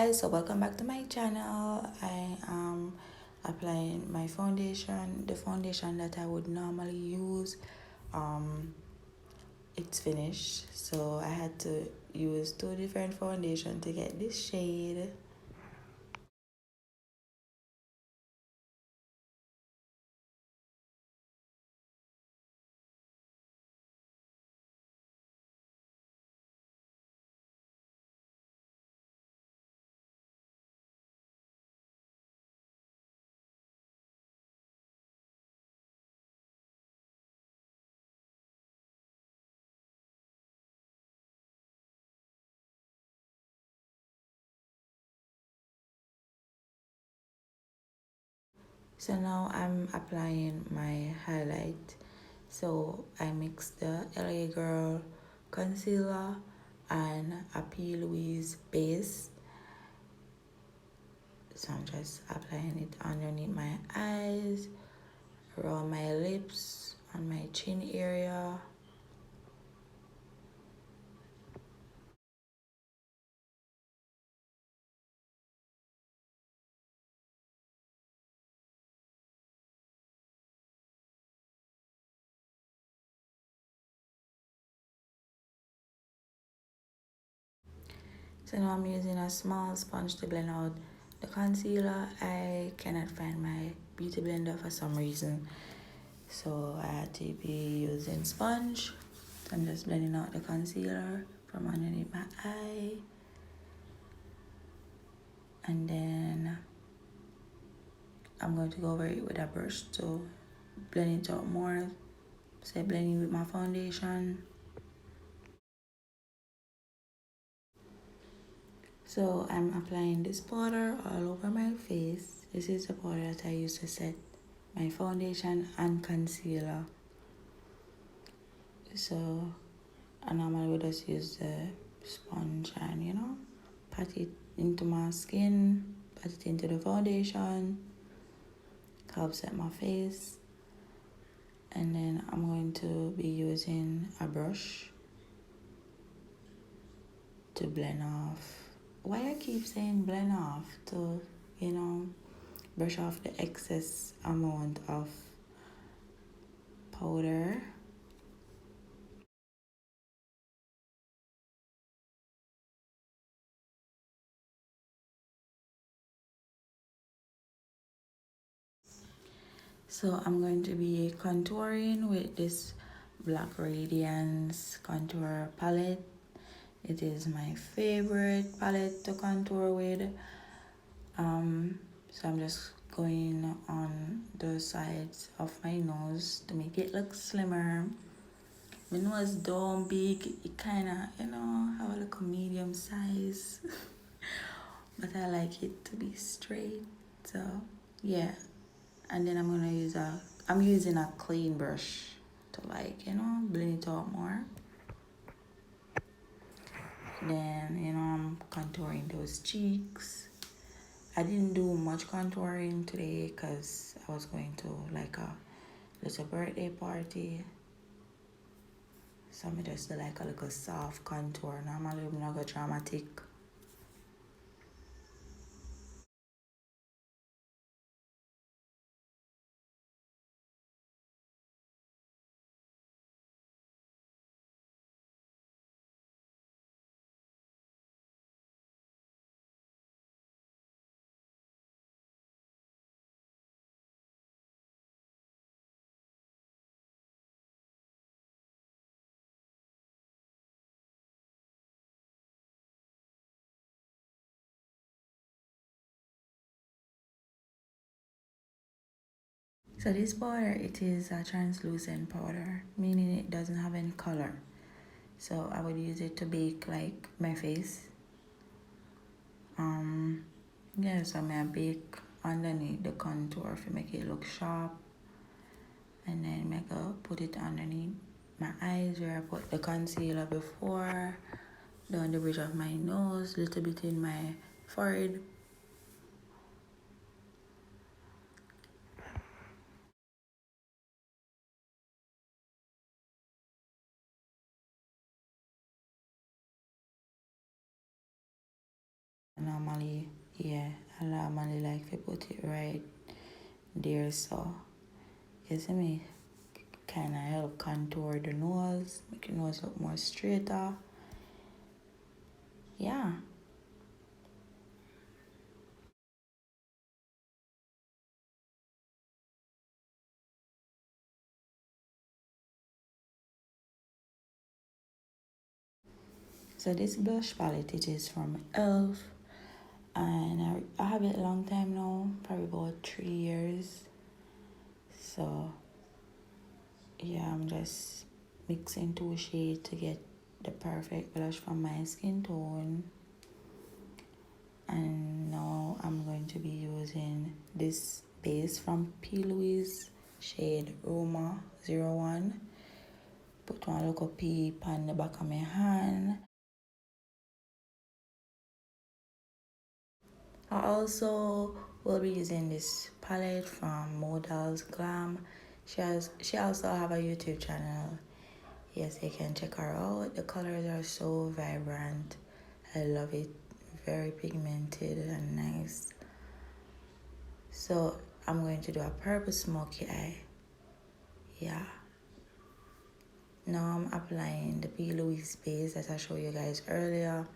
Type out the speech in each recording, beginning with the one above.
guys, so welcome back to my channel. I am applying my foundation, the foundation that I would normally use. It's finished, so I had to use two different foundations to get this shade. So now I'm applying my highlight. So I mixed the LA Girl concealer and a P. Louise base. So I'm just applying it underneath my eyes, around my lips, on my chin area. So now I'm using a small sponge to blend out the concealer. I cannot find my beauty blender for some reason, so I had to be using sponge. I'm just blending out the concealer from underneath my eye, and then I'm going to go over it with a brush to blend it out more. So blending with my foundation. So I'm applying this powder all over my face. This is the powder that I use to set my foundation and concealer. So I normally would just use the sponge and pat it into my skin, pat it into the foundation, help set my face. And then I'm going to be using a brush to blend off. Why I keep saying blend off? To brush off the excess amount of powder. So I'm going to be contouring with this Black Radiance contour palette. It is my favorite palette to contour with. So I'm just going on the sides of my nose to make it look slimmer. My nose don't big, it kinda, have a little medium size. But I like it to be straight. So yeah. And then I'm using a clean brush to blend it out more. Then, I'm contouring those cheeks. I didn't do much contouring today because I was going to like a little birthday party. So I just do like a little soft contour. Normally I'm not go dramatic. So this powder, it is a translucent powder, meaning it doesn't have any color. So I would use it to bake like my face. Yeah, so I'm gonna bake underneath the contour to make it look sharp. And then I go put it underneath my eyes where I put the concealer before, down the bridge of my nose, a little bit in my forehead. Normally, yeah, I normally like to put it right there, so you see me, kind of help contour the nose, make your nose look more straighter. Yeah. So this blush palette, it is from e.l.f. and I have it a long time now, probably about 3 years. So yeah, I'm just mixing two shades to get the perfect blush from my skin tone. And now I'm going to be using this base from P. Louise, shade Roma 01. Put one little P on the back of my hand. I also will be using this palette from Models Glam. She also have a YouTube channel. Yes, you can check her out. The colors are so vibrant. I love it. Very pigmented and nice. So I'm going to do a purple smoky eye. Yeah. Now I'm applying the P. Louise base that I showed you guys earlier.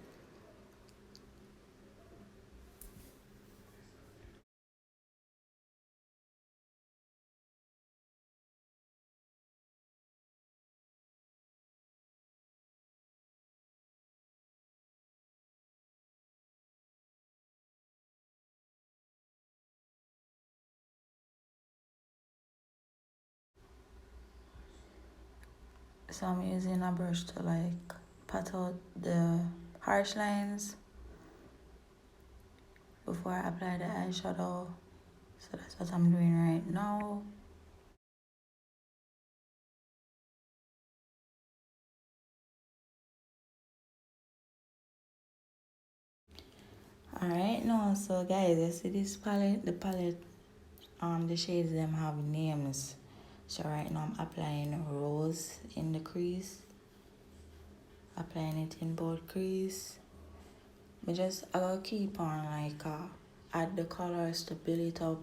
So I'm using a brush to like pat out the harsh lines before I apply the eyeshadow. So that's what I'm doing right now. Alright now, so guys, you see this palette? The shades them have names. So right now I'm applying rose in the crease. Applying it in both crease. I gotta keep on like add the colors to build it up.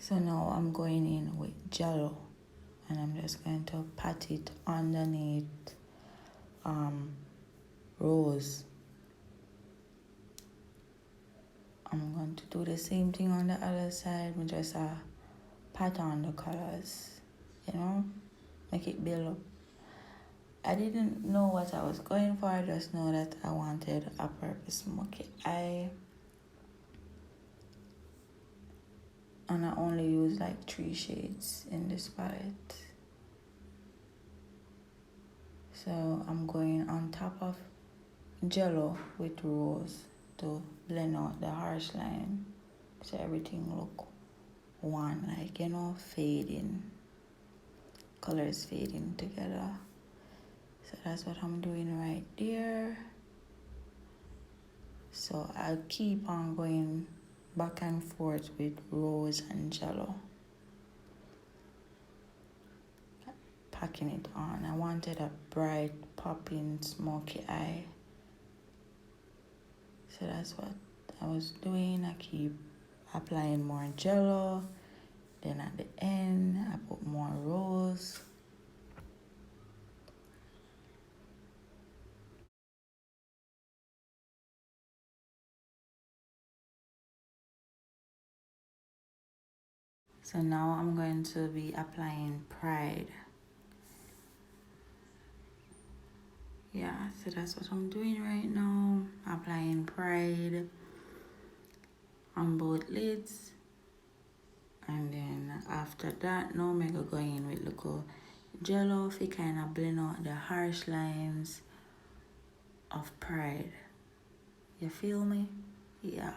So now I'm going in with Jello and I'm just going to pat it underneath rose. I'm going to do the same thing on the other side, but just pat on the colors, make it build up. I didn't know what I was going for, I just know that I wanted a purple smoky eye. And I only use like 3 shades in this palette. So I'm going on top of Jello with rose to blend out the harsh line. So everything look one, like, fading. Colors fading together. So that's what I'm doing right there. So I'll keep on going back and forth with rose and Jello. Packing it on. I wanted a bright, popping, smoky eye. So that's what I was doing. I keep applying more Jello. Then at the end, I put more rose. So now I'm going to be applying Pride. Yeah, so that's what I'm doing right now. Applying Pride on both lids. And then after that, now I'm going to go in with little Jello if you kind of blend out the harsh lines of pride. You feel me? Yeah.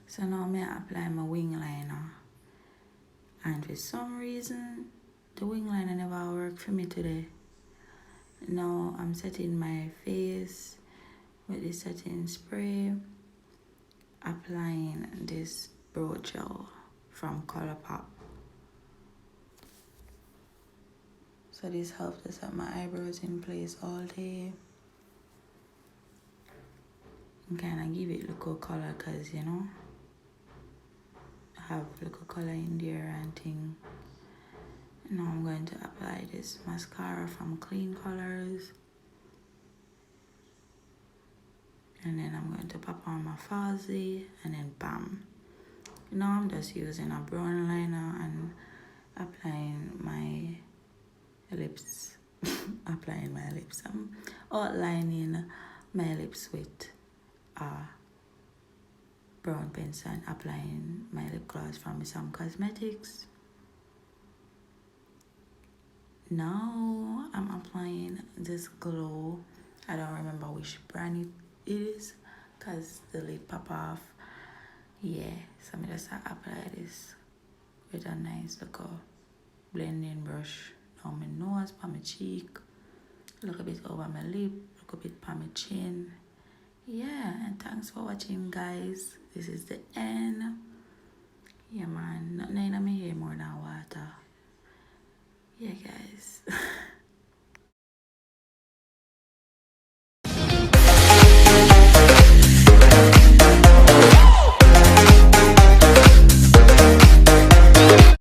So now I apply my wing liner. And for some reason, the wing liner never worked for me today. Now I'm setting my face with the setting spray, applying this brow gel from Colourpop. So this helps to set my eyebrows in place all day. And kind of give it look color, cause you know, have look color in there and thing. Now I'm going to apply this mascara from Clean Colors. And then I'm going to pop on my Fuzzy and then bam. Now I'm just using a brown liner and applying my lips. Applying my lips. I'm outlining my lips with a brown pencil and applying my lip gloss from Missam Cosmetics. Now I'm applying this glow. I don't remember which brand it is because the lid pop off. Yeah, so I'm just apply this with a nice little blending brush on my nose, on my cheek, look a bit over my lip, look a bit on my chin. Yeah, and thanks for watching, guys. This is the end. Yeah, man, nothing in my hair more than water. Yeah, guys.